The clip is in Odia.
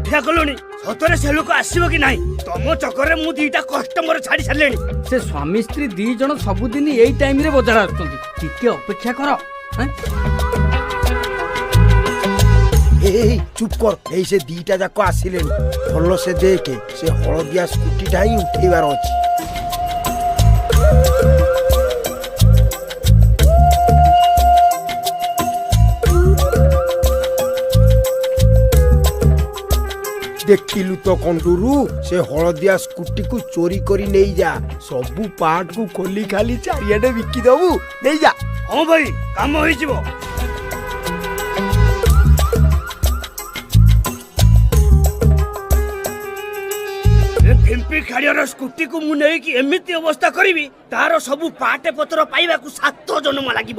ଠିଆ କଲୁଣି ସତରେ ସେ ଲୋକ ଆସିବ କି ନାହିଁ ତମ ଚକରରେ ମୁଁ ଦିଟା କଷ୍ଟମର ଛାଡି ସାରିଲେଣି ସେ ସ୍ୱାମୀ ସ୍ତ୍ରୀ ଦି ଜଣ ସବୁଦିନ ଏଇ ଟାଇମରେ ବଜାର ଆସୁଛନ୍ତି ଟିକେ ଅପେକ୍ଷା କର চুপ কর এই সে দিটা যাক আসিলেনি ভালো সে দেখে সে হলদিয়া স্কুটিটা ହିଁ উঠেইবার ଅଛି ଦେଖିଲୁ ତ କଣ୍ଡୁରୁ ସେ ହଳଦିଆ ସ୍କୁଟିକୁ ଚୋରି କରି ନେଇଯା ସବୁ ପାର୍ଟକୁ ଖୋଲି ଖାଲି ଚାରିଆଡେ ବିକି ଦବୁ ନେଇଯା ହଁ ଭାଇ କାମ ହେଇଯିବ କେମ୍ପି ଖାଡ଼ିଆର ସ୍କୁଟିକୁ ମୁଁ ନେଇକି ଏମିତି ଅବସ୍ଥା କରିବି ତାର ସବୁ ପାଟେ ପତ୍ର ପାଇବାକୁ 7 ଜନ୍ମ ଲାଗିବ